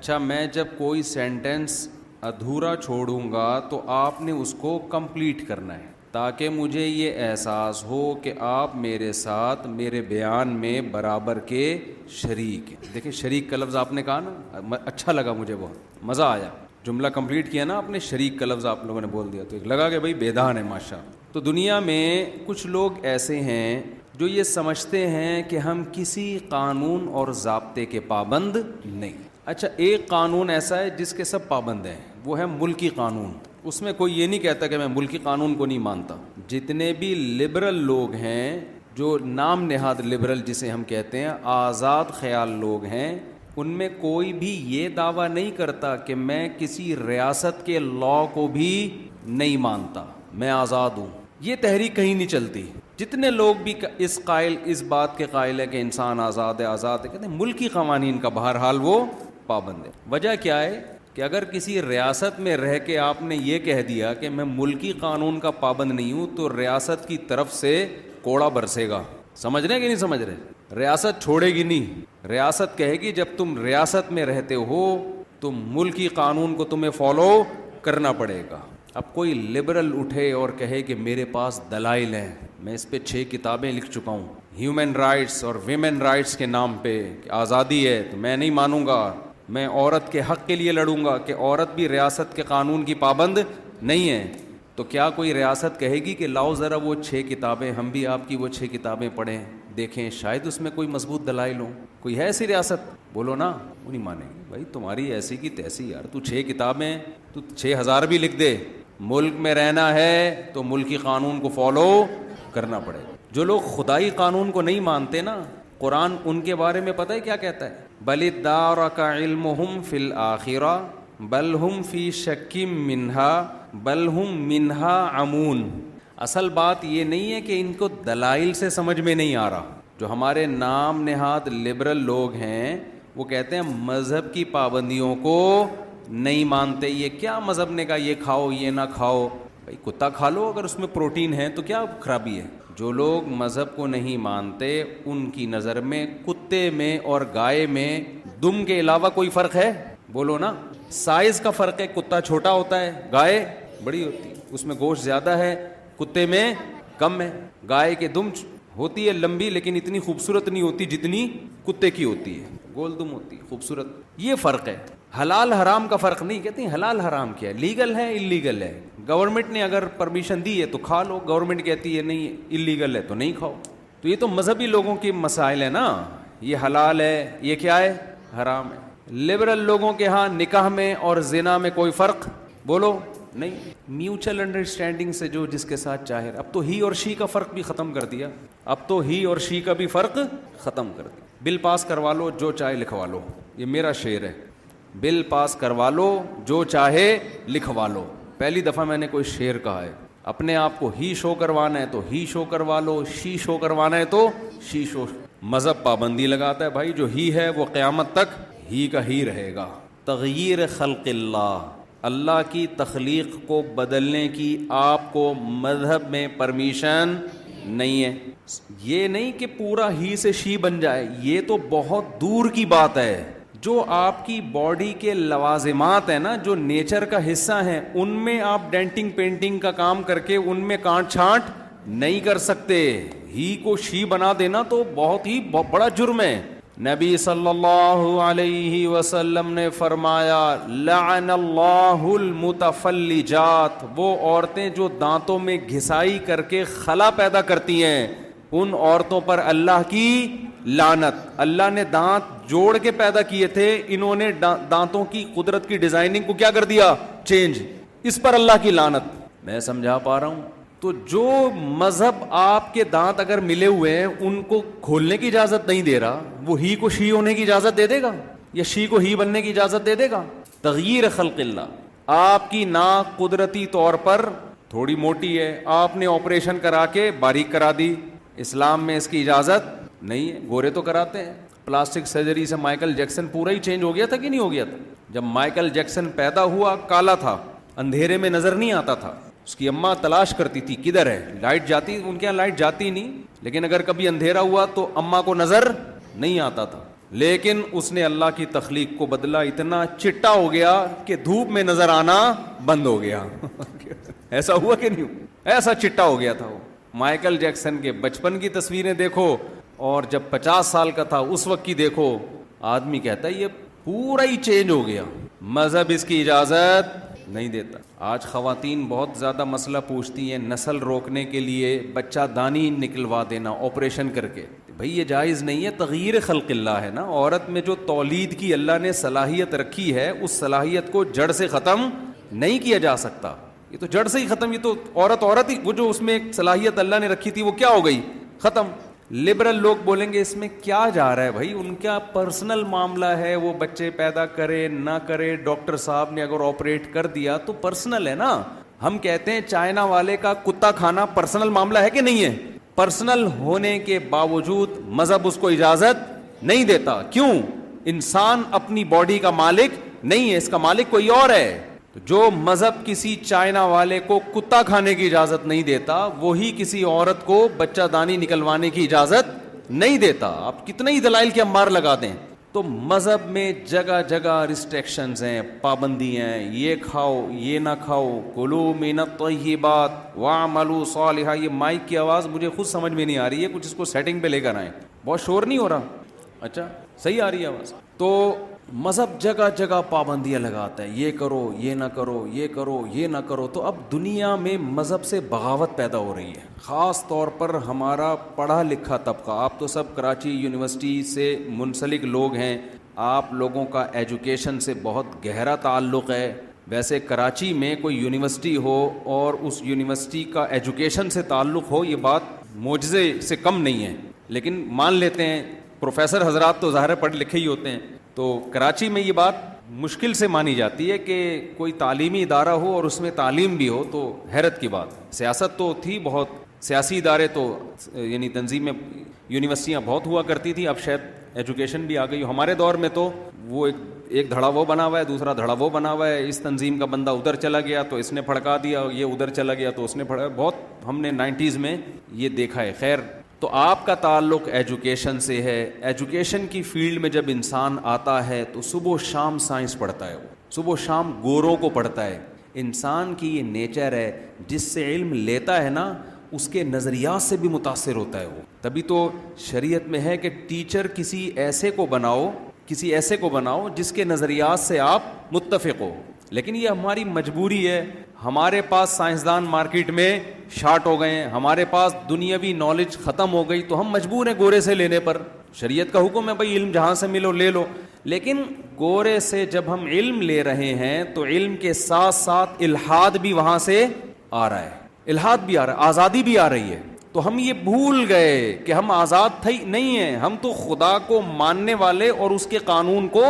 اچھا، میں جب کوئی سینٹنس ادھورا چھوڑوں گا تو آپ نے اس کو کمپلیٹ کرنا ہے تاکہ مجھے یہ احساس ہو کہ آپ میرے ساتھ میرے بیان میں برابر کے شریک ہیں۔ دیکھیں شریک کا لفظ آپ نے کہا نا، اچھا لگا مجھے، بہت مزہ آیا۔ جملہ کمپلیٹ کیا نا آپ نے، شریک کا لفظ آپ لوگوں نے بول دیا تو ایک لگا کہ بھائی بیدان ہے ماشاء اللہ۔ تو دنیا میں کچھ لوگ ایسے ہیں جو یہ سمجھتے ہیں کہ ہم کسی قانون اور ضابطے کے پابند نہیں۔ اچھا، ایک قانون ایسا ہے جس کے سب پابند ہیں، وہ ہے ملکی قانون۔ اس میں کوئی یہ نہیں کہتا کہ میں ملکی قانون کو نہیں مانتا۔ جتنے بھی لبرل لوگ ہیں، جو نام نہاد لبرل جسے ہم کہتے ہیں، آزاد خیال لوگ ہیں، ان میں کوئی بھی یہ دعویٰ نہیں کرتا کہ میں کسی ریاست کے لاء کو بھی نہیں مانتا، میں آزاد ہوں۔ یہ تحریک کہیں نہیں چلتی۔ جتنے لوگ بھی اس بات کے قائل ہے کہ انسان آزاد ہے، کہتے ہیں ملکی قوانین کا بہرحال وہ پابند ہے۔ وجہ کیا ہے کہ اگر کسی ریاست میں رہ کے آپ نے یہ کہہ دیا کہ میں ملکی قانون کا پابند نہیں ہوں، تو ریاست کی طرف سے کوڑا برسے گا۔ سمجھ رہے کہ نہیں سمجھ رہے؟ ریاست چھوڑے گی نہیں، ریاست کہے گی جب تم ریاست میں رہتے ہو تو ملکی قانون کو تمہیں فالو کرنا پڑے گا۔ اب کوئی لبرل اٹھے اور کہے کہ میرے پاس دلائل ہیں، میں اس پہ 6 کتابیں لکھ چکا ہوں، ہیومن رائٹس اور ویمن رائٹس کے نام پہ کہ آزادی ہے، تو میں نہیں مانوں گا، میں عورت کے حق کے لیے لڑوں گا کہ عورت بھی ریاست کے قانون کی پابند نہیں ہے، تو کیا کوئی ریاست کہے گی کہ لاؤ ذرا وہ 6 کتابیں، ہم بھی آپ کی وہ 6 کتابیں پڑھیں دیکھیں، شاید اس میں کوئی مضبوط دلائل ہوں؟ کوئی ہے ایسی ریاست؟ بولو نا، وہ نہیں مانیں گے۔ بھائی تمہاری ایسی کی تیسی یار، تو 6 کتابیں، تو 6000 بھی لکھ دے، ملک میں رہنا ہے تو ملکی قانون کو فالو کرنا پڑے گا۔ جو لوگ خدائی قانون کو نہیں مانتے نا، قرآن ان کے بارے میں پتہ ہے کیا کہتا ہے؟ بل ادارک علمہم فی الآخرہ بل ہم فی شک منہا بل ہم منہا عمون۔ اصل بات یہ نہیں ہے کہ ان کو دلائل سے سمجھ میں نہیں آ رہا۔ جو ہمارے نام نہاد لبرل لوگ ہیں وہ کہتے ہیں مذہب کی پابندیوں کو نہیں مانتے۔ یہ کیا مذہب نے کہا یہ کھاؤ یہ نہ کھاؤ؟ بھائی کتا کھا لو اگر اس میں پروٹین ہے تو کیا خرابی ہے؟ جو لوگ مذہب کو نہیں مانتے ان کی نظر میں کتے میں اور گائے میں دم کے علاوہ کوئی فرق ہے؟ بولو نا، سائز کا فرق ہے، کتا چھوٹا ہوتا ہے، گائے بڑی ہوتی ہے، اس میں گوشت زیادہ ہے، کتے میں کم ہے۔ گائے کے دم ہوتی ہے لمبی لیکن اتنی خوبصورت نہیں ہوتی جتنی کتے کی ہوتی ہے، گول دم ہوتی ہے، خوبصورت۔ یہ فرق ہے، حلال حرام کا فرق نہیں۔ کہتے ہیں حلال حرام کیا ہے؟ لیگل ہے اللیگل ہے۔ گورنمنٹ نے اگر پرمیشن دی ہے تو کھا لو، گورنمنٹ کہتی ہے نہیں اللیگل ہے تو نہیں کھاؤ۔ تو یہ تو مذہبی لوگوں کی مسائل ہیں نا، یہ حلال ہے یہ کیا ہے؟ حرام ہے۔ لبرل لوگوں کے ہاں نکاح میں اور زنا میں کوئی فرق بولو نہیں، میوچل انڈرسٹینڈنگ سے جو جس کے ساتھ چاہے۔ اب تو ہی اور شی کا فرق بھی ختم کر دیا، اب تو ہی اور شی کا بھی فرق ختم کر دیا۔ بل پاس کروا لو، جو چاہے لکھوا لو، یہ میرا شعر ہے، بل پاس کروا لو جو چاہے لکھوا لو۔ پہلی دفعہ میں نے کوئی شعر کہا ہے۔ اپنے آپ کو ہی شو کروانا ہے تو ہی شو کروا لو، شی شو کروانا ہے تو شی شو۔ مذہب پابندی لگاتا ہے بھائی جو ہی ہے وہ قیامت تک ہی کا ہی رہے گا۔ تغییر خلق اللہ، اللہ کی تخلیق کو بدلنے کی آپ کو مذہب میں پرمیشن نہیں ہے۔ یہ نہیں کہ پورا ہی سے شی بن جائے، یہ تو بہت دور کی بات ہے۔ جو آپ کی باڈی کے لوازمات ہیں نا، جو نیچر کا حصہ ہیں، ان میں آپ ڈینٹنگ پینٹنگ کا کام کر کے ان میں کانٹ چھانٹ نہیں کر سکتے۔ ہی کو شی بنا دینا تو بہت ہی بڑا جرم ہے۔ نبی صلی اللہ علیہ وسلم نے فرمایا لعن اللہ المتفلجات، وہ عورتیں جو دانتوں میں گھسائی کر کے خلا پیدا کرتی ہیں، ان عورتوں پر اللہ کی لعنت۔ اللہ نے دانت جوڑ کے پیدا کیے تھے، انہوں نے دانتوں کی قدرت کی ڈیزائننگ کو کیا کر دیا؟ چینج۔ اس پر اللہ کی لعنت۔ میں سمجھا پا رہا ہوں؟ تو جو مذہب آپ کے دانت اگر ملے ہوئے ہیں ان کو کھولنے کی اجازت نہیں دے رہا، وہ ہی کو شی ہونے کی اجازت دے دے گا یا شی کو ہی بننے کی اجازت دے دے گا؟ تغییر خلق اللہ۔ آپ کی ناک قدرتی طور پر تھوڑی موٹی ہے، آپ نے آپریشن کرا کے باریک کرا دی، اسلام میں اس کی اجازت نہیں ہے۔ گورے تو کراتے ہیں، پلاسٹک سرجری سے مائیکل جیکسن پورا ہی چینج ہو گیا تھا کہ نہیں ہو گیا تھا؟ جب مائیکل جیکسن پیدا ہوا کالا تھا، اندھیرے میں نظر نہیں آتا تھا، اس کی اماں تلاش کرتی تھی کدھر ہے، لائٹ جاتی، ان کے یہاں لائٹ جاتی نہیں، لیکن اگر کبھی اندھیرا ہوا تو اماں کو نظر نہیں آتا تھا۔ لیکن اس نے اللہ کی تخلیق کو بدلا, اتنا چٹا ہو گیا کہ دھوپ میں نظر آنا بند ہو گیا. ایسا ہوا کہ نہیں؟ ایسا چٹا ہو گیا تھا وہ. مائیکل جیکسن کے بچپن کی تصویریں دیکھو اور جب 50 سال کا تھا اس وقت کی دیکھو, آدمی کہتا ہے یہ پورا ہی چینج ہو گیا. مذہب اس کی اجازت نہیں دیتا. آج خواتین بہت زیادہ مسئلہ پوچھتی ہیں نسل روکنے کے لیے بچہ دانی نکلوا دینا آپریشن کر کے. بھئی یہ جائز نہیں ہے, تغییر خلق اللہ ہے نا. عورت میں جو تولید کی اللہ نے صلاحیت رکھی ہے اس صلاحیت کو جڑ سے ختم نہیں کیا جا سکتا. یہ تو جڑ سے ہی ختم, یہ تو عورت ہی, وہ جو اس میں ایک صلاحیت اللہ نے رکھی تھی وہ کیا ہو گئی؟ ختم. لبرل لوگ بولیں گے اس میں کیا جا رہا ہے بھائی, ان کا پرسنل معاملہ ہے, وہ بچے پیدا کرے نہ کرے, ڈاکٹر صاحب نے اگر آپریٹ کر دیا تو پرسنل ہے نا. ہم کہتے ہیں چائنا والے کا کتا کھانا پرسنل معاملہ ہے کہ نہیں ہے؟ پرسنل ہونے کے باوجود مذہب اس کو اجازت نہیں دیتا. کیوں؟ انسان اپنی باڈی کا مالک نہیں ہے, اس کا مالک کوئی اور ہے. جو مذہب کسی چائنا والے کو کتا کھانے کی اجازت نہیں دیتا, وہی کسی عورت کو بچہ دانی نکلوانے کی اجازت نہیں دیتا. آپ کتنے ہی دلائل کے انبار لگا دیں. تو مذہب میں جگہ جگہ ریسٹرکشنز ہیں, پابندیاں ہیں, یہ کھاؤ یہ نہ کھاؤ, کلوا من الطیبات واعملوا صالحا. یہ مائک کی آواز مجھے خود سمجھ میں نہیں آ رہی ہے, کچھ اس کو سیٹنگ پہ لے کر آئیں. بہت شور نہیں ہو رہا؟ اچھا صحیح آ رہی ہے آواز. تو مذہب جگہ جگہ پابندیاں لگاتا ہے, یہ کرو یہ نہ کرو, یہ کرو یہ نہ کرو. تو اب دنیا میں مذہب سے بغاوت پیدا ہو رہی ہے, خاص طور پر ہمارا پڑھا لکھا طبقہ. آپ تو سب کراچی یونیورسٹی سے منسلک لوگ ہیں, آپ لوگوں کا ایجوکیشن سے بہت گہرا تعلق ہے. ویسے کراچی میں کوئی یونیورسٹی ہو اور اس یونیورسٹی کا ایجوکیشن سے تعلق ہو, یہ بات معجزے سے کم نہیں ہے. لیکن مان لیتے ہیں پروفیسر حضرات تو ظاہر پڑھ لکھے ہی ہوتے ہیں, تو کراچی میں یہ بات مشکل سے مانی جاتی ہے کہ کوئی تعلیمی ادارہ ہو اور اس میں تعلیم بھی ہو, تو حیرت کی بات. سیاست تو تھی بہت, سیاسی ادارے تو یعنی تنظیمیں یونیورسٹیاں بہت ہوا کرتی تھیں, اب شاید ایجوکیشن بھی آ گئی. ہمارے دور میں تو وہ ایک دھڑا وہ بنا ہوا ہے, دوسرا دھڑا وہ بنا ہوا ہے. اس تنظیم کا بندہ ادھر چلا گیا تو اس نے پھڑکا دیا, یہ ادھر چلا گیا تو اس نے پھڑکا. بہت ہم نے 90s میں یہ دیکھا ہے. خیر, تو آپ کا تعلق ایجوکیشن سے ہے. ایجوکیشن کی فیلڈ میں جب انسان آتا ہے تو صبح و شام سائنس پڑھتا ہے, وہ صبح و شام گوروں کو پڑھتا ہے. انسان کی یہ نیچر ہے, جس سے علم لیتا ہے نا اس کے نظریات سے بھی متاثر ہوتا ہے وہ. تبھی تو شریعت میں ہے کہ ٹیچر کسی ایسے کو بناؤ جس کے نظریات سے آپ متفق ہو. لیکن یہ ہماری مجبوری ہے. ہمارے پاس سائنسدان مارکیٹ میں شارٹ ہو گئے ہیں, ہمارے پاس دنیاوی نالج ختم ہو گئی, تو ہم مجبور ہیں گورے سے لینے پر. شریعت کا حکم ہے بھائی علم جہاں سے ملو لے لو. لیکن گورے سے جب ہم علم لے رہے ہیں تو علم کے ساتھ ساتھ الحاد بھی وہاں سے آ رہا ہے, الحاد بھی آ رہا ہے, آزادی بھی آ رہی ہے. تو ہم یہ بھول گئے کہ ہم آزاد تھے نہیں ہیں, ہم تو خدا کو ماننے والے اور اس کے قانون کو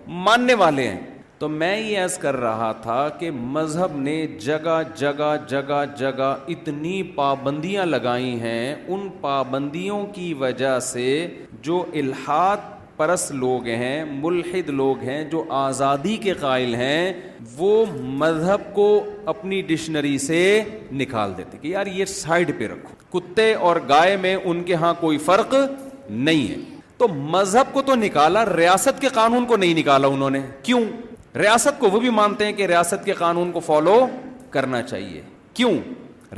ماننے والے ہیں. تو میں یہ عرض کر رہا تھا کہ مذہب نے جگہ جگہ اتنی پابندیاں لگائی ہیں, ان پابندیوں کی وجہ سے جو الحاد پرست لوگ ہیں, ملحد لوگ ہیں, جو آزادی کے قائل ہیں, وہ مذہب کو اپنی ڈکشنری سے نکال دیتے کہ یار یہ سائڈ پہ رکھو. کتے اور گائے میں ان کے ہاں کوئی فرق نہیں ہے. تو مذہب کو تو نکالا, ریاست کے قانون کو نہیں نکالا انہوں نے. کیوں؟ ریاست کو وہ بھی مانتے ہیں کہ ریاست کے قانون کو فالو کرنا چاہیے. کیوں؟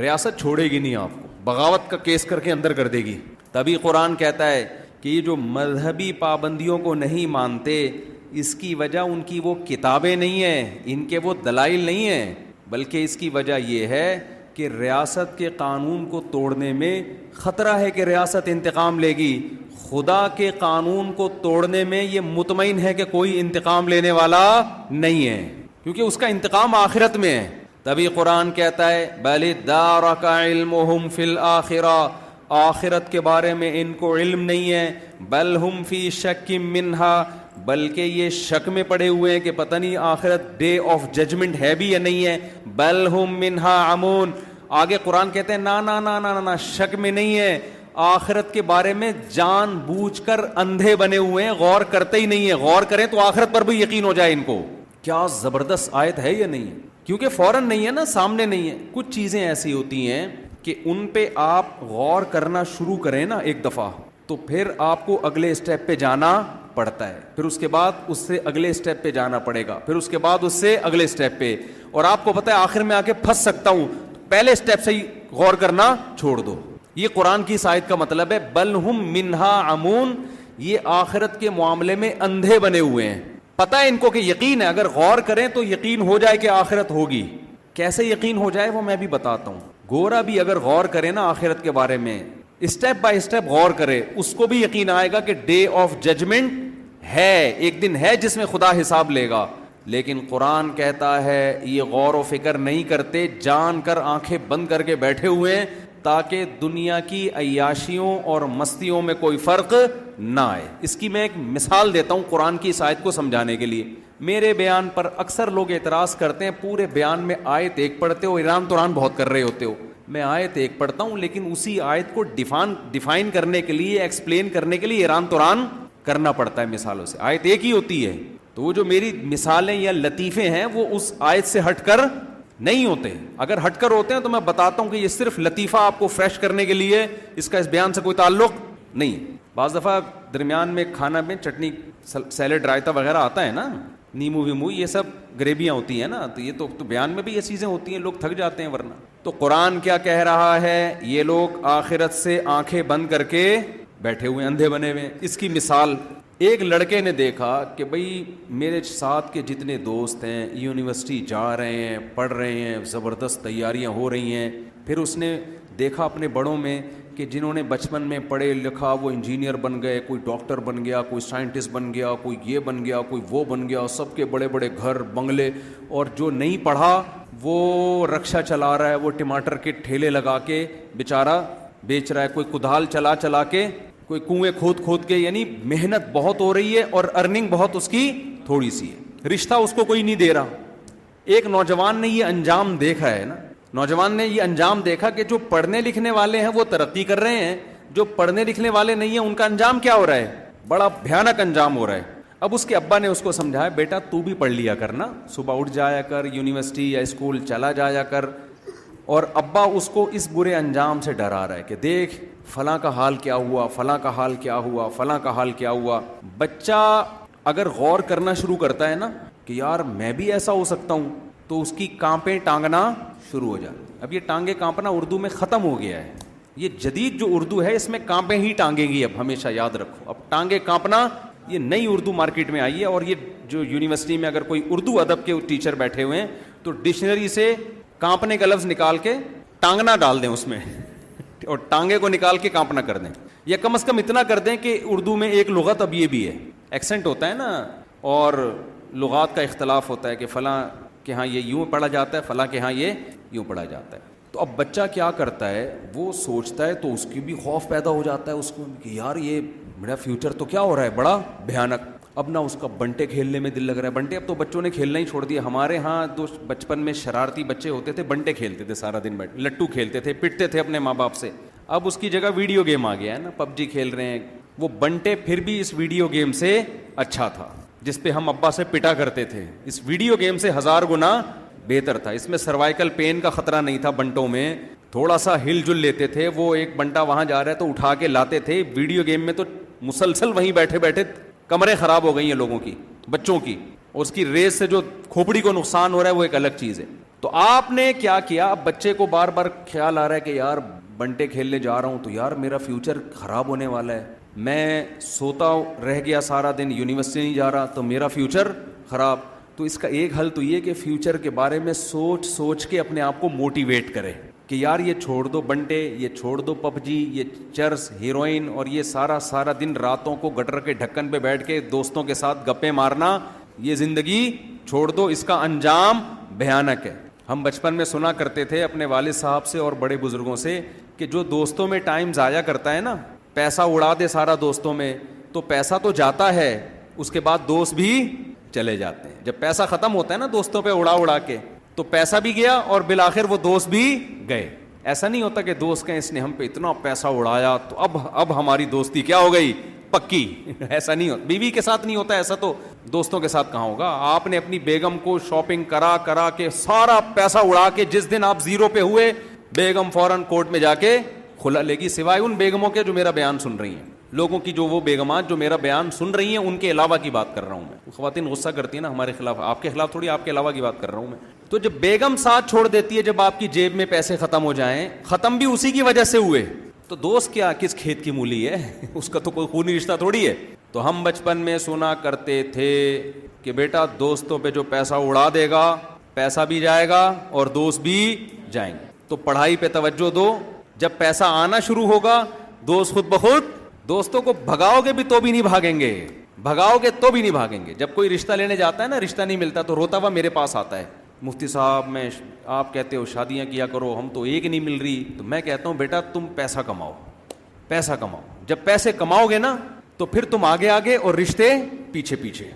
ریاست چھوڑے گی نہیں آپ کو, بغاوت کا کیس کر کے اندر کر دے گی. تبھی قرآن کہتا ہے کہ یہ جو مذہبی پابندیوں کو نہیں مانتے, اس کی وجہ ان کی وہ کتابیں نہیں ہیں, ان کے وہ دلائل نہیں ہیں, بلکہ اس کی وجہ یہ ہے کہ ریاست کے قانون کو توڑنے میں خطرہ ہے کہ ریاست انتقام لے گی. خدا کے قانون کو توڑنے میں یہ مطمئن ہے کہ کوئی انتقام لینے والا نہیں ہے, کیونکہ اس کا انتقام آخرت میں ہے. تبھی قرآن کہتا ہے بل ادارک علمہم فی الآخرہ, آخرت کے بارے میں ان کو علم نہیں ہے. بل ہم فی شک منہا, بلکہ یہ شک میں پڑے ہوئے ہیں کہ پتہ نہیں آخرت ڈے آف ججمنٹ ہے بھی یا نہیں ہے. بل ہم منہا عمون, آگے قرآن کہتے ہیں نا نا نا نا نا, شک میں نہیں ہے, آخرت کے بارے میں جان بوجھ کر اندھے بنے ہوئے ہیں, غور کرتے ہی نہیں ہیں. غور کریں تو آخرت پر بھی یقین ہو جائے ان کو. کیا زبردست آیت ہے یا نہیں ہے؟ کیونکہ فوراً نہیں ہے نا, سامنے نہیں ہے. کچھ چیزیں ایسی ہوتی ہیں کہ ان پہ آپ غور کرنا شروع کریں نا ایک دفعہ, تو پھر آپ کو اگلے اسٹیپ پہ جانا پڑتا ہے, پھر اس کے بعد اس سے اگلے اسٹیپ پہ جانا پڑے گا, پھر اس کے بعد اس سے اگلے اسٹیپ پہ, اور آپ کو پتہ ہے آخر میں آ کے پھنس سکتا ہوں, پہلے اسٹیپ سے ہی غور کرنا چھوڑ دو. یہ قرآن کی اس آیت کا مطلب ہے, بل ہم منہا عمون, یہ آخرت کے معاملے میں اندھے بنے ہوئے ہیں. پتہ ہے ان کو کہ یقین ہے, اگر غور کریں تو یقین ہو جائے کہ آخرت ہوگی. کیسے یقین ہو جائے وہ میں بھی بتاتا ہوں. گورا بھی اگر غور کرے نا آخرت کے بارے میں, اسٹیپ بائی اسٹیپ غور کرے, اس کو بھی یقین آئے گا کہ ڈے آف ججمنٹ ہے, ایک دن ہے جس میں خدا حساب لے گا. لیکن قرآن کہتا ہے یہ غور و فکر نہیں کرتے, جان کر آنکھیں بند کر کے بیٹھے ہوئے ہیں تاکہ دنیا کی عیاشیوں اور مستیوں میں کوئی فرق نہ آئے. اس کی میں ایک مثال دیتا ہوں قرآن کی اس آیت کو سمجھانے کے لیے. میرے بیان پر اکثر لوگ اعتراض کرتے ہیں, پورے بیان میں آیت ایک پڑھتے ہو, ایران توران بہت کر رہے ہوتے ہو. میں آیت ایک پڑھتا ہوں لیکن اسی آیت کو ڈیفائن کرنے کے لیے, ایکسپلین کرنے کے لیے ایران توران کرنا پڑتا ہے مثالوں سے. آیت ایک ہی ہوتی ہے, تو وہ جو میری مثالیں یا لطیفے ہیں وہ اس آیت سے ہٹ کر نہیں ہوتے. اگر ہٹ کر ہوتے ہیں تو میں بتاتا ہوں کہ یہ صرف لطیفہ آپ کو فریش کرنے کے لیے, اس کا اس بیان سے کوئی تعلق نہیں. بعض دفعہ درمیان میں کھانا میں چٹنی, سیلڈ, رائتا وغیرہ آتا ہے نا, نیمو ویمو, یہ سب گریویاں ہوتی ہیں نا, تو یہ تو بیان میں بھی یہ چیزیں ہوتی ہیں, لوگ تھک جاتے ہیں ورنہ. تو قرآن کیا کہہ رہا ہے, یہ لوگ آخرت سے آنکھیں بند کر کے بیٹھے ہوئے, اندھے بنے ہوئے. اس کی مثال, ایک لڑکے نے دیکھا کہ بھئی میرے ساتھ کے جتنے دوست ہیں یونیورسٹی جا رہے ہیں, پڑھ رہے ہیں, زبردست تیاریاں ہو رہی ہیں. پھر اس نے دیکھا اپنے بڑوں میں کہ جنہوں نے بچپن میں پڑھے لکھا وہ انجینئر بن گئے, کوئی ڈاکٹر بن گیا, کوئی سائنٹسٹ بن گیا, کوئی یہ بن گیا, کوئی وہ بن گیا, سب کے بڑے بڑے گھر بنگلے. اور جو نہیں پڑھا وہ رکشہ چلا رہا ہے, وہ ٹماٹر کے ٹھیلے لگا کے بیچارہ بیچ رہا ہے, کوئی کدال چلا کے, کوئی کنویں کھود کے. یعنی محنت بہت ہو رہی ہے اور ارننگ بہت اس کی تھوڑی سی ہے, رشتہ اس کو کوئی نہیں دے رہا. ایک نوجوان نے یہ انجام دیکھا ہے نا, نوجوان نے یہ انجام دیکھا کہ جو پڑھنے لکھنے والے ہیں وہ ترقی کر رہے ہیں, جو پڑھنے لکھنے والے نہیں ہیں ان کا انجام کیا ہو رہا ہے, بڑا بھیانک انجام ہو رہا ہے. اب اس کے ابا نے اس کو سمجھایا, بیٹا تو بھی پڑھ لیا کرنا, صبح اٹھ جایا کر, یونیورسٹی یا اسکول چلا جایا کر. اور ابا اس کو اس برے انجام سے ڈرا رہا ہے کہ دیکھ فلاں کا حال کیا ہوا, فلاں کا حال کیا ہوا, فلاں کا حال کیا ہوا. بچہ اگر غور کرنا شروع کرتا ہے نا کہ یار میں بھی ایسا ہو سکتا ہوں, تو اس کی کانپیں ٹانگنا شروع ہو جاتی. اب یہ ٹانگیں کانپنا اردو میں ختم ہو گیا ہے, یہ جدید جو اردو ہے اس میں کانپیں ہی ٹانگیں گی. اب ہمیشہ یاد رکھو, اب ٹانگیں کانپنا یہ نئی اردو مارکیٹ میں آئی ہے. اور یہ جو یونیورسٹی میں اگر کوئی اردو ادب کے ٹیچر بیٹھے ہوئے ہیں تو ڈکشنری سے کانپنے کا لفظ نکال کے ٹانگنا ڈال دیں اس میں, اور ٹانگے کو نکال کے کانپنا کر دیں, یا کم از کم اتنا کر دیں کہ اردو میں ایک لغت اب یہ بھی ہے, ایکسنٹ ہوتا ہے نا, اور لغات کا اختلاف ہوتا ہے کہ فلاں کہ ہاں یہ یوں پڑھا جاتا ہے, فلاں کہ ہاں یہ یوں پڑھا جاتا ہے. تو اب بچہ کیا کرتا ہے, وہ سوچتا ہے, تو اس کی بھی خوف پیدا ہو جاتا ہے اس کو کہ یار یہ میرا فیوچر تو کیا ہو رہا ہے بڑا بھیانک. اب نہ اس کا بنٹے کھیلنے میں دل لگ رہا ہے. بنٹے اب تو بچوں نے کھیلنا ہی چھوڑ دیا. ہمارے ہاں تو بچپن میں شرارتی بچے ہوتے تھے, بنٹے کھیلتے تھے سارا دن, بیٹھ لٹو کھیلتے تھے, پٹتے تھے اپنے ماں باپ سے. اب اس کی جگہ ویڈیو گیم آ گیا ہے نا, پب جی کھیل رہے ہیں. وہ بنٹے پھر بھی اس ویڈیو گیم سے اچھا تھا جس پہ ہم ابا سے پٹا کرتے تھے, اس ویڈیو گیم سے 1000 گنا بہتر تھا. اس میں سروائیکل پین کا خطرہ نہیں تھا بنٹوں میں, تھوڑا سا ہل جل لیتے تھے. وہ ایک بنٹا وہاں جا رہا ہے تو اٹھا کے لاتے تھے. ویڈیو گیم میں تو مسلسل وہیں بیٹھے بیٹھے کمریں خراب ہو گئی ہیں لوگوں کی, بچوں کی, اور اس کی ریس سے جو کھوپڑی کو نقصان ہو رہا ہے وہ ایک الگ چیز ہے. تو آپ نے کیا کیا, اب بچے کو بار بار خیال آ رہا ہے کہ یار بنٹے کھیلنے جا رہا ہوں تو یار میرا فیوچر خراب ہونے والا ہے, میں سوتا رہ گیا سارا دن, یونیورسٹی نہیں جا رہا تو میرا فیوچر خراب. تو اس کا ایک حل تو یہ کہ فیوچر کے بارے میں سوچ کے اپنے آپ کو موٹیویٹ کرے کہ یار یہ چھوڑ دو بنٹے, یہ چھوڑ دو پب جی, یہ چرس, ہیروئن, اور یہ سارا دن راتوں کو گٹر کے ڈھکن پہ بیٹھ کے دوستوں کے ساتھ گپیں مارنا, یہ زندگی چھوڑ دو, اس کا انجام بھیانک ہے. ہم بچپن میں سنا کرتے تھے اپنے والد صاحب سے اور بڑے بزرگوں سے کہ جو دوستوں میں ٹائم ضائع کرتا ہے نا, پیسہ اڑا دے سارا دوستوں میں, تو پیسہ تو جاتا ہے, اس کے بعد دوست بھی چلے جاتے ہیں. جب پیسہ ختم ہوتا ہے نا دوستوں پہ اڑا کے, تو پیسہ بھی گیا اور بالآخر وہ دوست بھی گئے. ایسا نہیں ہوتا کہ دوست کہیں اس نے ہم پہ اتنا پیسہ اڑایا تو اب ہماری دوستی کیا ہو گئی پکی. ایسا نہیں ہوتا, بیوی کے ساتھ نہیں ہوتا ایسا, تو دوستوں کے ساتھ کہاں ہوگا. آپ نے اپنی بیگم کو شاپنگ کرا کے سارا پیسہ اڑا کے جس دن آپ زیرو پہ ہوئے, بیگم فوراً کورٹ میں جا کے کھلا لے گی, سوائے ان بیگموں کے جو میرا بیان سن رہی ہیں. لوگوں کی جو وہ بیگمات جو میرا بیان سن رہی ہیں ان کے علاوہ کی بات کر رہا ہوں میں. خواتین غصہ کرتی ہیں نا ہمارے خلاف, آپ کے خلاف تھوڑی, آپ کے علاوہ کی بات کر رہا ہوں میں. تو جب بیگم ساتھ چھوڑ دیتی ہے, جب آپ کی جیب میں پیسے ختم ہو جائیں, ختم بھی اسی کی وجہ سے ہوئے, تو دوست کیا کس کھیت کی مولی ہے, اس کا تو کوئی خونی رشتہ تھوڑی ہے. تو ہم بچپن میں سنا کرتے تھے کہ بیٹا دوستوں پہ جو پیسہ اڑا دے گا پیسہ بھی جائے گا اور دوست بھی جائیں گے, تو پڑھائی پہ توجہ دو. جب پیسہ آنا شروع ہوگا دوست خود بخود, دوستوں کو بھگاؤ گے بھی تو بھی نہیں بھاگیں گے, بھگاؤ گے تو بھی نہیں بھاگیں گے. جب کوئی رشتہ لینے جاتا ہے نا, رشتہ نہیں ملتا تو روتا ہوا میرے پاس آتا ہے, مفتی صاحب میں آپ کہتے ہو شادیاں کیا کرو, ہم تو ایک نہیں مل رہی. تو میں کہتا ہوں بیٹا تم پیسہ کماؤ, پیسہ کماؤ. جب پیسے کماؤ گے نا تو پھر تم آگے آگے اور رشتے پیچھے پیچھے.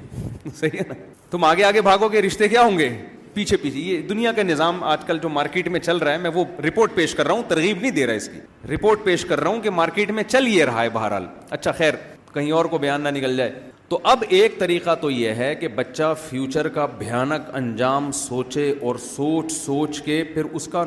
صحیح ہے نا, تم آگے آگے بھاگو گے, رشتے کیا ہوں گے پیچھے پیچھے. یہ دنیا کا نظام آج کل جو مارکیٹ میں چل رہا ہے, میں وہ رپورٹ پیش کر رہا ہوں, ترغیب نہیں دے رہا اس کی, رپورٹ پیش کر رہا ہوں کہ مارکیٹ میں چل یہ رہا ہے بہرحال. اچھا خیر, کہیں اور کو بیان نہ نکل جائے. تو اب ایک طریقہ تو یہ ہے کہ بچہ فیوچر کا بھیانک انجام سوچے, اور سوچ سوچ کے پھر اس کا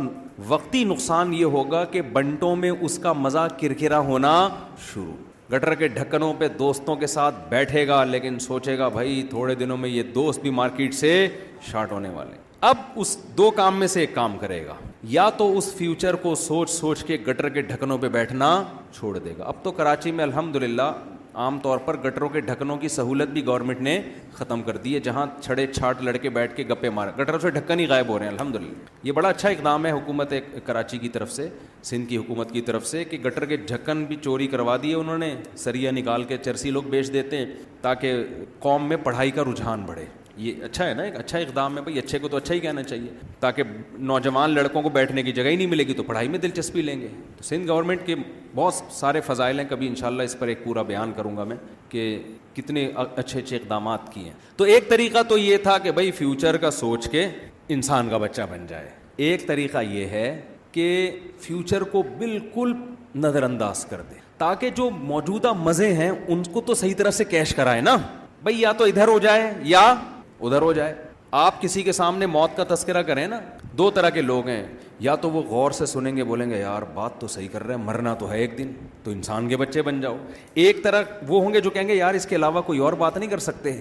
وقتی نقصان یہ ہوگا کہ بنٹوں میں اس کا مزہ کرکرا ہونا شروع. گٹر کے ڈھکنوں پہ دوستوں کے ساتھ بیٹھے گا, لیکن سوچے گا بھائی تھوڑے دنوں میں یہ دوست بھی مارکیٹ سے شارٹ ہونے والے. اب اس دو کام میں سے ایک کام کرے گا, یا تو اس فیوچر کو سوچ سوچ کے گٹر کے ڈھکنوں پہ بیٹھنا چھوڑ دے گا. اب تو کراچی میں الحمدللہ عام طور پر گٹروں کے ڈھکنوں کی سہولت بھی گورنمنٹ نے ختم کر دی ہے, جہاں چھڑے چھاٹ لڑکے بیٹھ کے گپے مار, گٹروں سے ڈھکن ہی غائب ہو رہے ہیں الحمدللہ. یہ بڑا اچھا اقدام ہے حکومت کراچی کی طرف سے, سندھ کی حکومت کی طرف سے, کہ گٹر کے ڈھکن بھی چوری کروا دیے انہوں نے, سریا نکال کے چرسی لوگ بیچ دیتے ہیں تاکہ قوم میں پڑھائی کا رجحان بڑھے. یہ اچھا ہے نا, ایک اچھا اقدام ہے بھائی, اچھے کو تو اچھا ہی کہنا چاہیے, تاکہ نوجوان لڑکوں کو بیٹھنے کی جگہ ہی نہیں ملے گی تو پڑھائی میں دلچسپی لیں گے. تو سندھ گورنمنٹ کے بہت سارے فضائل ہیں, کبھی انشاءاللہ اس پر ایک پورا بیان کروں گا میں کہ کتنے اچھے اچھے اقدامات کیے ہیں. تو ایک طریقہ تو یہ تھا کہ بھائی فیوچر کا سوچ کے انسان کا بچہ بن جائے. ایک طریقہ یہ ہے کہ فیوچر کو بالکل نظر انداز کر دے, تاکہ جو موجودہ مزے ہیں ان کو تو صحیح طرح سے کیش کرائے نا بھائی, یا تو ادھر ہو جائے یا ادھر ہو جائے. آپ کسی کے سامنے موت کا تذکرہ کریں نا, دو طرح کے لوگ ہیں, یا تو وہ غور سے سنیں گے, بولیں گے یار بات تو صحیح کر رہے ہیں, مرنا تو ہے ایک دن, تو انسان کے بچے بن جاؤ. ایک طرح وہ ہوں گے جو کہیں گے یار اس کے علاوہ کوئی اور بات نہیں کر سکتے.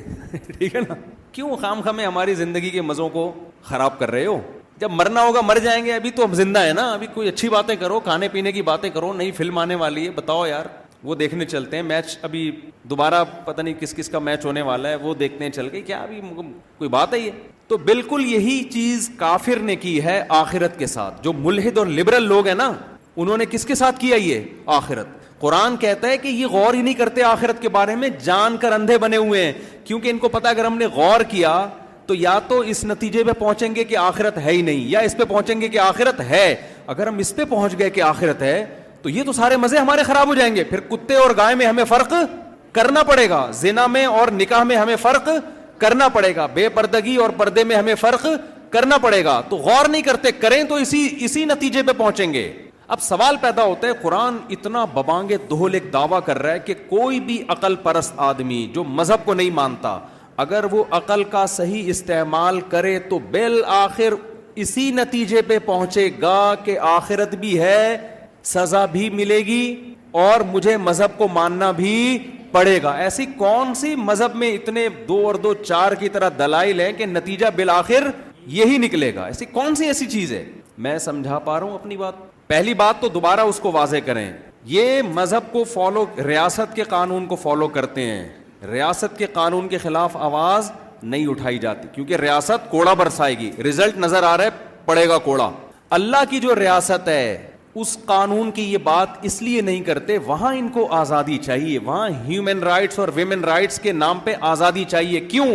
ٹھیک ہے نا, کیوں خام خامے ہماری زندگی کے مزوں کو خراب کر رہے ہو, جب مرنا ہوگا مر جائیں گے, ابھی تو ہم زندہ ہیں نا, ابھی کوئی اچھی باتیں کرو, کھانے پینے کی باتیں کرو, نئی فلم آنے والی ہے, بتاؤ یار وہ دیکھنے چلتے ہیں, میچ ابھی دوبارہ پتہ نہیں کس کس کا میچ ہونے والا ہے, وہ دیکھنے چل گئے, کیا ابھی کوئی بات ہے یہ. تو بالکل یہی چیز کافر نے کی ہے آخرت کے ساتھ. جو ملحد اور لبرل لوگ ہیں نا, انہوں نے کس کے ساتھ کیا یہ آخرت. قرآن کہتا ہے کہ یہ غور ہی نہیں کرتے آخرت کے بارے میں, جان کر اندھے بنے ہوئے ہیں, کیونکہ ان کو پتا اگر ہم نے غور کیا تو یا تو اس نتیجے پہ پہنچیں گے کہ آخرت ہے ہی نہیں, یا اس پہ پہنچیں گے کہ آخرت ہے. اگر ہم اس پہ پہنچ گئے کہ آخرت ہے تو یہ تو سارے مزے ہمارے خراب ہو جائیں گے. پھر کتے اور گائے میں ہمیں فرق کرنا پڑے گا, زنا میں اور نکاح میں ہمیں فرق کرنا پڑے گا, بے پردگی اور پردے میں ہمیں فرق کرنا پڑے گا. تو غور نہیں کرتے, کریں تو اسی نتیجے پہ پہنچیں گے. اب سوال پیدا ہوتا ہے, قرآن اتنا ببانگ دہل ایک دعویٰ کر رہا ہے کہ کوئی بھی عقل پرست آدمی جو مذہب کو نہیں مانتا, اگر وہ عقل کا صحیح استعمال کرے تو بالآخر اسی نتیجے پہ پہنچے گا کہ آخرت بھی ہے, سزا بھی ملے گی, اور مجھے مذہب کو ماننا بھی پڑے گا. ایسی کون سی مذہب میں اتنے 2 اور 2 4 کی طرح دلائل ہیں کہ نتیجہ بالآخر یہی نکلے گا؟ ایسی کون سی ایسی چیز ہے؟ میں سمجھا پا رہا ہوں اپنی بات. پہلی بات تو دوبارہ اس کو واضح کریں, یہ مذہب کو فالو, ریاست کے قانون کو فالو کرتے ہیں, ریاست کے قانون کے خلاف آواز نہیں اٹھائی جاتی, کیونکہ ریاست کوڑا برسائے گی, رزلٹ نظر آ رہا ہے, پڑے گا کوڑا. اللہ کی جو ریاست ہے اس قانون کی یہ بات اس لیے نہیں کرتے, وہاں ان کو آزادی چاہیے, وہاں ہیومن رائٹس اور ویمن رائٹس کے نام پہ آزادی چاہیے. کیوں؟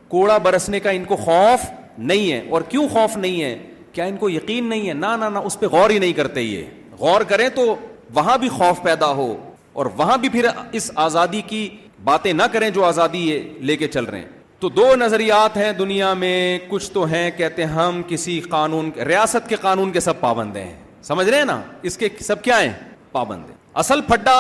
کوڑا برسنے کا ان کو خوف نہیں ہے. اور کیوں خوف نہیں ہے؟ کیا ان کو یقین نہیں ہے؟ نہ نہ نہ, اس پہ غور ہی نہیں کرتے. یہ غور کریں تو وہاں بھی خوف پیدا ہو, اور وہاں بھی پھر اس آزادی کی باتیں نہ کریں جو آزادی یہ لے کے چل رہے ہیں. تو 2 نظریات ہیں دنیا میں, کچھ تو ہیں کہتے ہیں ہم کسی قانون, ریاست کے قانون کے سب پابند ہیں, سمجھ رہے ہیں نا, اس کے سب کیا ہیں؟ پابند ہیں. اصل پھڈا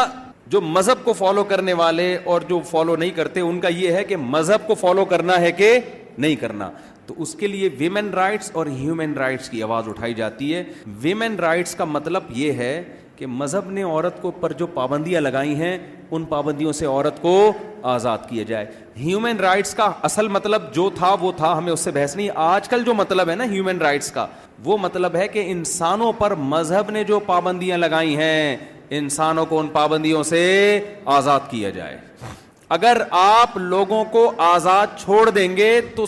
جو مذہب کو فالو کرنے والے اور جو فالو نہیں کرتے ان کا یہ ہے کہ مذہب کو فالو کرنا ہے کہ نہیں کرنا. تو اس کے لیے ویمن رائٹس اور ہیومن رائٹس کی آواز اٹھائی جاتی ہے. ویمن رائٹس کا مطلب یہ ہے کہ مذہب نے عورت کو پر جو پابندیاں لگائی ہیں ان پابندیوں سے عورت کو آزاد کیا جائے. ہیومن رائٹس کا اصل مطلب جو تھا وہ تھا, ہمیں اس سے بحث نہیں. آج کل جو مطلب ہے نا ہیومن رائٹس کا, وہ مطلب ہے کہ انسانوں پر مذہب نے جو پابندیاں لگائی ہیں, انسانوں کو ان پابندیوں سے آزاد کیا جائے. اگر آپ لوگوں کو آزاد چھوڑ دیں گے تو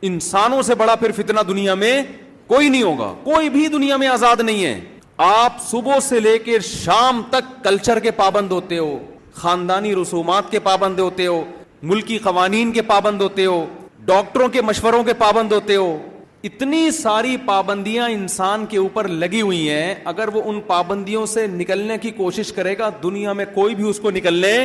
انسانوں سے بڑا پھر فتنہ دنیا میں کوئی نہیں ہوگا. کوئی بھی دنیا میں آزاد نہیں ہے. آپ صبح سے لے کے شام تک کلچر کے پابند ہوتے ہو, خاندانی رسومات کے پابند ہوتے ہو, ملکی قوانین کے پابند ہوتے ہو, ڈاکٹروں کے مشوروں کے پابند ہوتے ہو. اتنی ساری پابندیاں انسان کے اوپر لگی ہوئی ہیں, اگر وہ ان پابندیوں سے نکلنے کی کوشش کرے گا دنیا میں کوئی بھی اس کو نکلنے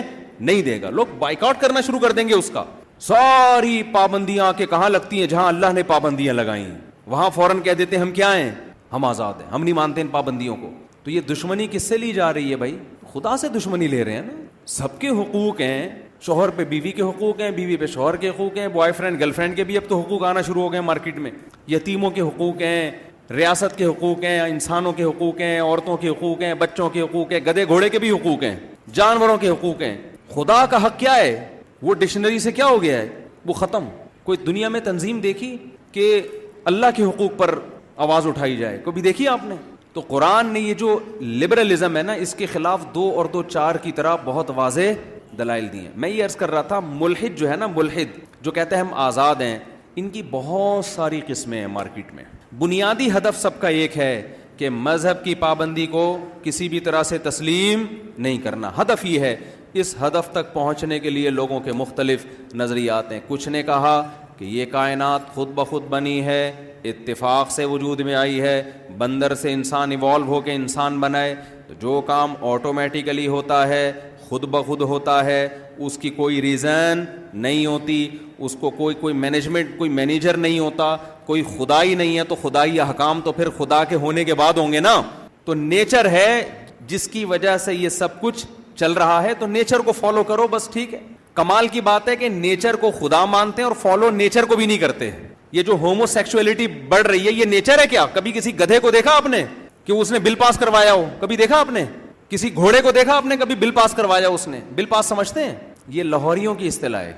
نہیں دے گا. لوگ بائیکاٹ کرنا شروع کر دیں گے اس کا. ساری پابندیاں کے کہاں لگتی ہیں؟ جہاں اللہ نے پابندیاں لگائی وہاں فوراً کہہ دیتے ہیں ہم کیا ہیں, ہم آزاد ہیں, ہم نہیں مانتے ان پابندیوں کو. تو یہ دشمنی کس سے لی جا رہی ہے بھائی؟ خدا سے دشمنی لے رہے ہیں نا. سب کے حقوق ہیں, شوہر پہ بیوی کے حقوق ہیں, بیوی پہ شوہر کے حقوق ہیں, بوائے فرینڈ گرل فرینڈ کے بھی اب تو حقوق آنا شروع ہو گئے مارکیٹ میں, یتیموں کے حقوق ہیں, ریاست کے حقوق ہیں, انسانوں کے حقوق ہیں, عورتوں کے حقوق ہیں, بچوں کے حقوق ہیں, گدھے گھوڑے کے بھی حقوق ہیں, جانوروں کے حقوق ہیں. خدا کا حق کیا ہے؟ وہ ڈکشنری سے کیا ہو گیا ہے؟ وہ ختم. کوئی دنیا میں تنظیم دیکھی کہ اللہ کے حقوق پر آواز اٹھائی جائے؟ کبھی دیکھی آپ نے؟ تو قرآن نے یہ جو لبرلزم ہے نا, اس کے خلاف 2 اور 2 4 کی طرح بہت واضح دلائل دیے. میں یہ عرض کر رہا تھا, ملحد جو ہے نا, ملحد جو کہتے ہیں ہم آزاد ہیں, ان کی بہت ساری قسمیں ہیں مارکیٹ میں. بنیادی ہدف سب کا ایک ہے کہ مذہب کی پابندی کو کسی بھی طرح سے تسلیم نہیں کرنا. ہدف یہ ہے. اس ہدف تک پہنچنے کے لیے لوگوں کے مختلف نظریات ہیں. کچھ نے کہا کہ یہ کائنات خود بخود بنی ہے, اتفاق سے وجود میں آئی ہے, بندر سے انسان ایوالو ہو کے انسان بنائے, تو جو کام آٹومیٹیکلی ہوتا ہے خود بخود ہوتا ہے, اس کی کوئی ریزن نہیں ہوتی, اس کو کوئی مینجمنٹ, کوئی مینیجر نہیں ہوتا, کوئی خدائی نہیں ہے. تو خدائی احکام تو پھر خدا کے ہونے کے بعد ہوں گے نا. تو نیچر ہے جس کی وجہ سے یہ سب کچھ چل رہا ہے, تو نیچر کو فالو کرو بس, ٹھیک ہے. کمال کی بات ہے کہ نیچر کو خدا مانتے ہیں اور فالو نیچر کو بھی نہیں کرتے. یہ جو ہومو سیکسولیٹی بڑھ رہی ہے, یہ نیچر ہے کیا؟ کبھی کسی گدھے کو دیکھا آپ نے کہ اس نے بل پاس کروایا ہو؟ کبھی دیکھا آپ نے کسی گھوڑے کو دیکھا آپ نے کبھی بل پاس کروایا اس نے؟ بل پاس سمجھتے ہیں, یہ لاہوریوں کی اصطلاح ہے.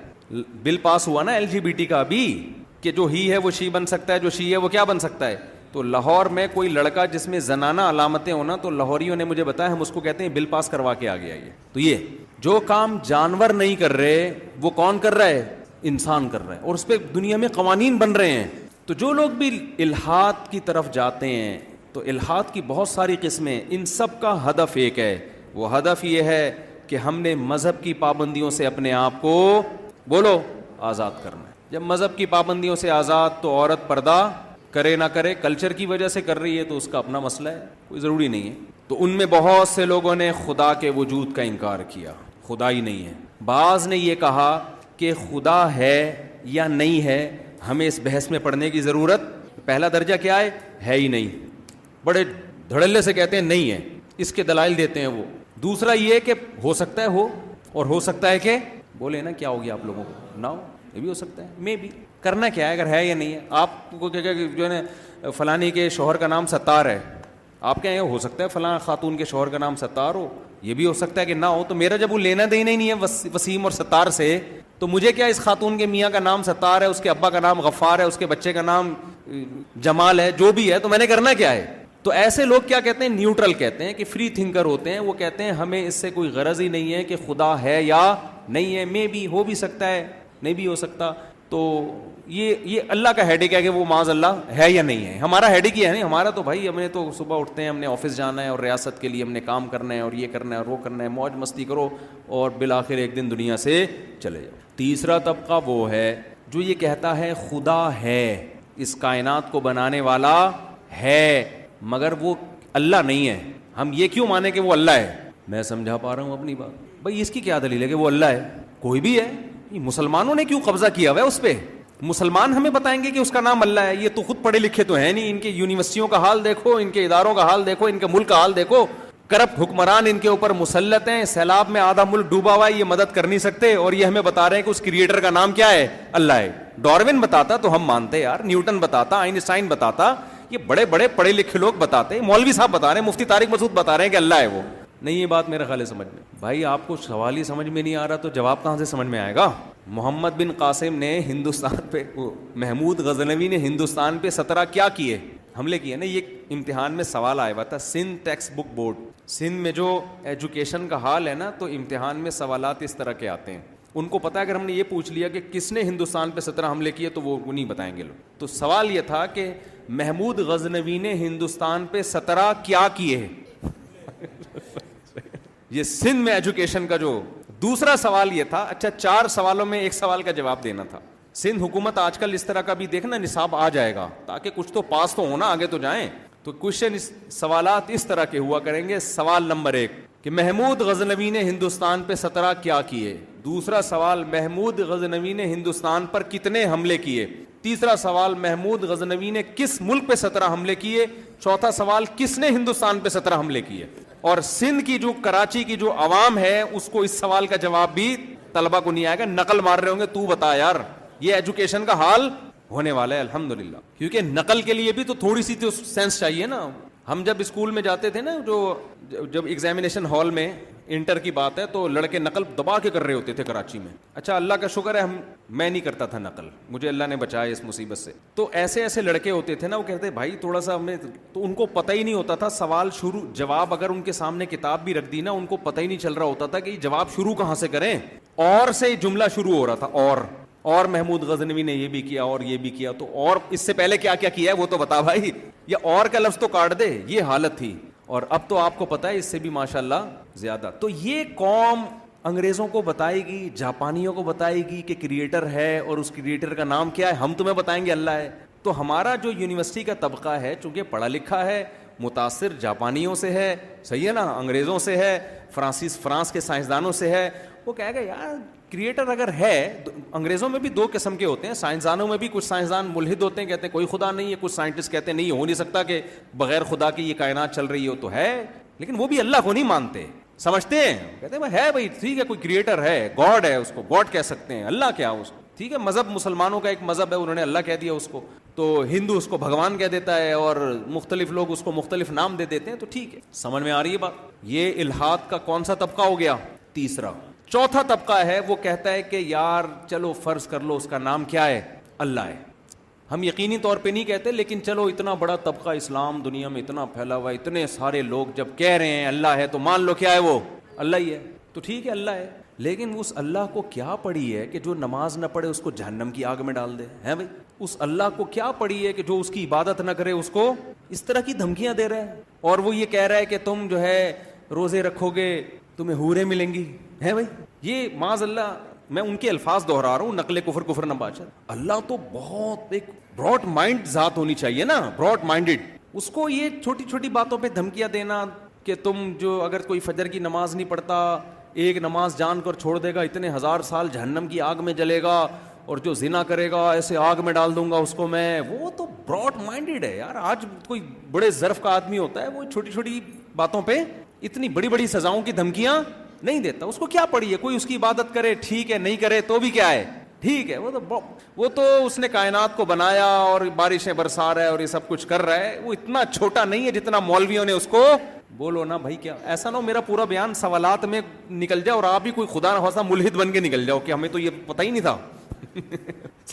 بل پاس ہوا نا LGBT کا بھی, کہ جو ہی ہے وہ شی بن سکتا ہے, جو شی ہے وہ کیا بن سکتا ہے. تو لاہور میں کوئی لڑکا جس میں زنانہ علامتیں ہونا, تو لاہوریوں نے مجھے بتایا ہم اس کو کہتے ہیں بل پاس کروا کے آ گیا. یہ تو یہ جو کام جانور نہیں کر رہے وہ کون کر رہا ہے؟ انسان کر رہا ہے, اور اس پہ دنیا میں قوانین بن رہے ہیں. تو جو لوگ بھی الحاد کی طرف جاتے ہیں, تو الحاد کی بہت ساری قسمیں, ان سب کا ہدف ایک ہے. وہ ہدف یہ ہے کہ ہم نے مذہب کی پابندیوں سے اپنے آپ کو بولو آزاد کرنا ہے. جب مذہب کی پابندیوں سے آزاد, تو عورت پردہ کرے نہ کرے, کلچر کی وجہ سے کر رہی ہے تو اس کا اپنا مسئلہ ہے, کوئی ضروری نہیں ہے. تو ان میں بہت سے لوگوں نے خدا کے وجود کا انکار کیا, خدا ہی نہیں ہے. بعض نے یہ کہا کہ خدا ہے یا نہیں ہے, ہمیں اس بحث میں پڑھنے کی ضرورت. پہلا درجہ کیا ہے ہی نہیں, بڑے دھڑلے سے کہتے ہیں نہیں ہے, اس کے دلائل دیتے ہیں وہ. دوسرا یہ کہ ہو سکتا ہے ہو, اور ہو سکتا ہے کہ بولے نا کیا ہو گیا آپ لوگوں کو, نہ ہو, یہ بھی ہو سکتا ہے, میں بھی. کرنا کیا ہے اگر ہے یا نہیں ہے؟ آپ کو کیا جو ہے نا فلانی کے شوہر کا نام ستار ہے, آپ کہیں ہو سکتا ہے فلاں خاتون کے شوہر کا نام ستار ہو, یہ بھی ہو سکتا ہے کہ نہ ہو. تو میرا جب وہ لینا دینا ہی نہیں ہے وسیم اور ستار سے, تو مجھے کیا اس خاتون کے میاں کا نام ستار ہے, اس کے ابا کا نام غفار ہے, اس کے بچے کا نام جمال ہے, جو بھی ہے, تو میں نے کرنا کیا ہے؟ تو ایسے لوگ کیا کہتے ہیں؟ نیوٹرل کہتے ہیں, کہ فری تھنکر ہوتے ہیں. وہ کہتے ہیں ہمیں اس سے کوئی غرض ہی نہیں ہے کہ خدا ہے یا نہیں ہے, میں بھی ہو بھی سکتا ہے, نہیں بھی ہو سکتا. تو یہ اللہ کا ہیڈک ہے کہ وہ معاذ اللہ ہے یا نہیں ہے. ہمارا ہیڈک ہی ہے نہیں, ہمارا تو بھائی ہم نے تو صبح اٹھتے ہیں, ہم نے آفس جانا ہے, اور ریاست کے لیے ہم نے کام کرنا ہے, اور یہ کرنا ہے اور وہ کرنا ہے, موج مستی کرو, اور بالآخر ایک دن دنیا سے چلے جاؤ. تیسرا طبقہ وہ ہے جو یہ کہتا ہے خدا ہے, اس کائنات کو بنانے والا ہے, مگر وہ اللہ نہیں ہے. ہم یہ کیوں مانیں کہ وہ اللہ ہے؟ میں سمجھا پا رہا ہوں اپنی بات. بھائی اس کی کیا دلیل ہے کہ وہ اللہ ہے؟ کوئی بھی ہے, مسلمانوں نے کیوں قبضہ کیا ہوا ہے اس پہ؟ مسلمان ہمیں بتائیں گے کہ اس کا نام اللہ ہے. یہ تو خود پڑھے لکھے تو ہیں نہیں, ان کے یونیورسٹیوں کا حال دیکھو, ان کے اداروں کا حال دیکھو, ان کے ملک کا حال دیکھو, کرپٹ حکمران ان کے اوپر مسلط ہیں, سیلاب میں آدھا ملک ڈوبا ہوا ہے, یہ مدد کر نہیں سکتے, اور یہ ہمیں بتا رہے ہیں کہ اس کریٹر کا نام کیا ہے؟ اللہ ہے. ڈاروین بتاتا تو ہم مانتے یار, نیوٹن بتاتا, آئنسٹائن بتاتا, یہ بڑے بڑے پڑھے لکھے لوگ بتاتے, مولوی صاحب بتا رہے ہیں, مفتی طارق مسعود بتا رہے ہیں کہ اللہ ہے. وہ نہیں یہ بات میرا خیال ہے سمجھ میں. بھائی آپ کو سوال ہی سمجھ میں نہیں آ رہا تو جواب کہاں سے سمجھ میں آئے گا؟ محمد بن قاسم نے ہندوستان پہ, محمود غزنوی نے ہندوستان پہ 17 کیا کیے؟ حملے کیے نا. یہ امتحان میں سوال آیا ہوا تھا, Sindh text book board, Sindh میں جو ایجوکیشن کا حال ہے نا, تو امتحان میں سوالات اس طرح کے آتے ہیں. ان کو پتا ہے اگر ہم نے یہ پوچھ لیا کہ کس نے ہندوستان پہ 17 حملے کیے تو وہ نہیں بتائیں گے لوگ. تو سوال یہ تھا کہ محمود غزنوی نے ہندوستان پہ 17 کیا کیے. یہ سندھ میں ایجوکیشن کا جو دوسرا سوال یہ تھا. اچھا 4 سوالوں میں ایک سوال کا جواب دینا تھا. سندھ حکومت آج کل اس طرح کا بھی دیکھنا نصاب آ جائے گا تاکہ کچھ تو پاس تو ہونا, آگے تو جائیں. تو کوشچن سوالات اس طرح کے ہوا کریں گے. سوال نمبر 1 کہ محمود غزنوی نے ہندوستان پہ 17 کیا کیے. دوسرا سوال محمود غزنوی نے ہندوستان پر کتنے حملے کیے. تیسرا سوال محمود غزنوی نے کس ملک پہ 17 حملے کیے. چوتھا سوال کس نے ہندوستان پہ 17 حملے کیے. اور سندھ کی جو کراچی کی جو عوام ہے اس کو اس سوال کا جواب بھی طلبہ کو نہیں آئے گا, نقل مار رہے ہوں گے. تو بتا یار, یہ ایجوکیشن کا حال ہونے والا ہے الحمدللہ, کیونکہ نقل کے لیے بھی تو تھوڑی سی تو سینس چاہیے نا. ہم جب اسکول میں جاتے تھے نا, جب ایگزامینیشن ہال میں, انٹر کی بات ہے, تو لڑکے نقل دبا کے کر رہے ہوتے تھے کراچی میں. اچھا اللہ کا شکر ہے میں نہیں کرتا تھا نقل, مجھے اللہ نے بچایا اس مصیبت سے. تو ایسے ایسے لڑکے ہوتے تھے نا, وہ کہتے بھائی تھوڑا سا ہمیں, تو ان کو پتہ ہی نہیں ہوتا تھا سوال شروع جواب اگر ان کے سامنے کتاب بھی رکھ دی نا, ان کو پتہ ہی نہیں چل رہا ہوتا تھا کہ یہ جواب شروع کہاں سے کریں. اور سے جملہ شروع ہو رہا تھا, اور محمود غزنوی نے یہ بھی کیا اور یہ بھی کیا. تو اور اس سے پہلے کیا کیا کیا ہے وہ تو بتا بھائی, یا اور کا لفظ تو کاٹ دے. یہ حالت تھی. اور اب تو آپ کو پتا ہے اس سے بھی ماشاءاللہ زیادہ. تو یہ قوم انگریزوں کو بتائے گی, جاپانیوں کو بتائے گی کہ کریٹر ہے, اور اس کریٹر کا نام کیا ہے. ہم تمہیں بتائیں گے اللہ ہے. تو ہمارا جو یونیورسٹی کا طبقہ ہے, چونکہ پڑھا لکھا ہے, متاثر جاپانیوں سے ہے, صحیح ہے نا, انگریزوں سے ہے, فرانس کے سائنسدانوں سے ہے, وہ کہے گا یار کریٹر اگر ہے. انگریزوں میں بھی 2 قسم کے ہوتے ہیں, سائنسدانوں میں بھی کچھ سائنسدان ملحد ہوتے ہیں, کہتے ہیں کوئی خدا نہیں ہے, کچھ سائنٹسٹ کہتے ہیں نہیں ہو نہیں سکتا کہ بغیر خدا کی یہ کائنات چل رہی ہو. تو ہے, لیکن وہ بھی اللہ کو نہیں مانتے, سمجھتے ہیں, کہتے ہیں ہے بھائی ٹھیک ہے کوئی کریٹر ہے, گاڈ ہے, اس کو گاڈ کہہ سکتے ہیں, اللہ کیا اس کو, ٹھیک ہے. مذہب مسلمانوں کا ایک مذہب ہے, انہوں نے اللہ کہہ دیا اس کو. تو ہندو اس کو بھگوان کہہ دیتا ہے, اور مختلف لوگ اس کو مختلف نام دے دیتے ہیں. تو ٹھیک ہے, سمجھ میں آ رہی ہے بات. یہ الحاد کا کون سا طبقہ ہو گیا؟ تیسرا. چوتھا طبقہ ہے وہ کہتا ہے کہ یار چلو فرض کر لو اس کا نام کیا ہے, اللہ ہے. ہم یقینی طور پہ نہیں کہتے, لیکن چلو اتنا بڑا طبقہ اسلام دنیا میں اتنا پھیلا ہوا ہے, اتنے سارے لوگ جب کہہ رہے ہیں اللہ ہے تو مان لو کیا ہے وہ اللہ ہی ہے. تو ٹھیک ہے اللہ ہے, لیکن اس اللہ کو کیا پڑی ہے کہ جو نماز نہ پڑھے اس کو جہنم کی آگ میں ڈال دے ہیں بھائی. اس اللہ کو کیا پڑی ہے کہ جو اس کی عبادت نہ کرے اس کو اس طرح کی دھمکیاں دے رہے ہیں, اور وہ یہ کہہ رہا ہے کہ تم جو ہے روزے رکھو گے تمہیں حوریں ملیں گی ہیں بھائی. یہ معاذ اللہ, میں ان کے الفاظ دہرا رہا ہوں, نقل کفر نہ بادشاہ. اللہ تو بہت ایک براڈ مائنڈ ذات ہونی چاہیے نا, براڈ مائنڈڈ. اس کو یہ چھوٹی چھوٹی باتوں پہ دھمکیاں دینا کہ تم جو اگر کوئی فجر کی نماز نہیں پڑھتا, ایک نماز جان کر چھوڑ دے گا, اتنے 1000 سال جہنم کی آگ میں جلے گا, اور جو زنا کرے گا ایسے آگ میں ڈال دوں گا اس کو میں. وہ تو براڈ مائنڈڈ ہے یار. آج کوئی بڑے ظرف کا آدمی ہوتا ہے, وہ چھوٹی چھوٹی باتوں پہ اتنی بڑی بڑی سزاؤں کی دھمکیاں نہیں دیتا. اس کو کیا پڑی ہے, کوئی اس کی عبادت کرے ٹھیک ہے, نہیں کرے تو بھی کیا ہے ٹھیک ہے. وہ تو اس نے کائنات کو بنایا اور بارشیں برسا رہا ہے اور یہ سب کچھ کر رہا ہے. وہ اتنا چھوٹا نہیں ہے جتنا مولویوں نے اس کو بولو نا بھائی. کیا ایسا نہ ہو میرا پورا بیان سوالات میں نکل جائے اور آپ بھی کوئی خدا نہ خواستہ ملحد بن کے نکل جاؤ کہ ہمیں تو یہ پتہ ہی نہیں تھا.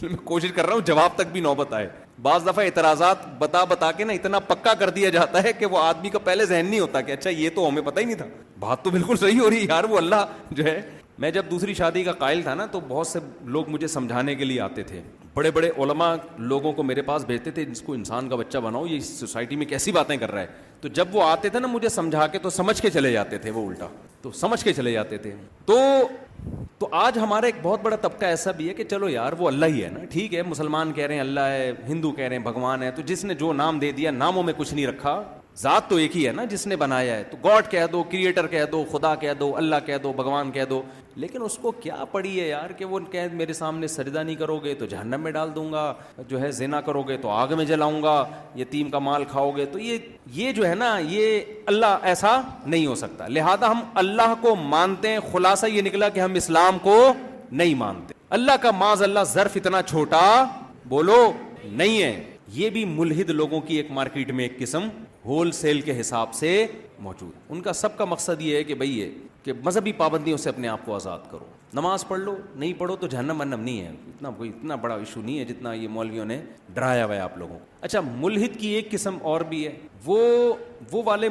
میں کوشش کر رہا ہوں جواب تک بھی نوبت آئے. بعض دفعہ اعتراضات بتا کے نا اتنا پکا کر دیا جاتا ہے کہ وہ آدمی کا پہلے ذہن نہیں ہوتا کہ اچھا یہ تو ہمیں پتہ ہی نہیں تھا. بات تو بالکل صحیح ہو رہی ہے یار. وہ اللہ جو ہے, میں جب دوسری شادی کا قائل تھا نا, تو بہت سے لوگ مجھے سمجھانے کے لیے آتے تھے, بڑے بڑے علماء لوگوں کو میرے پاس بھیجتے تھے, جس کو انسان کا بچہ بناؤ, یہ سوسائٹی میں کیسی باتیں کر رہا ہے. تو جب وہ آتے تھے نا مجھے سمجھا کے, تو سمجھ کے چلے جاتے تھے, وہ الٹا تو سمجھ کے چلے جاتے تھے. تو آج ہمارا ایک بہت بڑا طبقہ ایسا بھی ہے کہ چلو یار وہ اللہ ہی ہے نا, ٹھیک ہے. مسلمان کہہ رہے ہیں اللہ ہے, ہندو کہہ رہے ہیں بھگوان ہے, تو جس نے جو نام دے دیا, ناموں میں کچھ نہیں رکھا, ذات تو ایک ہی ہے نا جس نے بنایا ہے. تو گاڈ کہہ دو, کریٹر کہہ دو, خدا کہہ دو, اللہ کہہ دو, بھگوان کہہ دو. لیکن اس کو کیا پڑی ہے یار کہ وہ کہہ میرے سامنے سجدہ نہیں کرو گے تو جہنم میں ڈال دوں گا, جو ہے زنا کرو گے تو آگ میں جلاؤں گا, یتیم کا مال کھاؤ گے تو یہ جو ہے نا, یہ اللہ ایسا نہیں ہو سکتا. لہذا ہم اللہ کو مانتے ہیں. خلاصہ یہ نکلا کہ ہم اسلام کو نہیں مانتے. اللہ کا معاذ اللہ ظرف اتنا چھوٹا بولو نہیں ہے. یہ بھی ملحد لوگوں کی ایک مارکیٹ میں ایک قسم ہول سیل کے حساب سے موجود. ان کا سب کا مقصد یہ ہے کہ بھئی یہ کہ مذہبی پابندیوں سے اپنے آپ کو آزاد کرو. نماز پڑھ لو, نہیں پڑھو تو جہنم ونم نہیں ہے, اتنا بڑا ایشو نہیں ہے جتنا یہ مولویوں نے ڈرایا ہوا ہے آپ لوگوں کو. اچھا, ملحد کی ایک قسم اور بھی ہے, وہ والے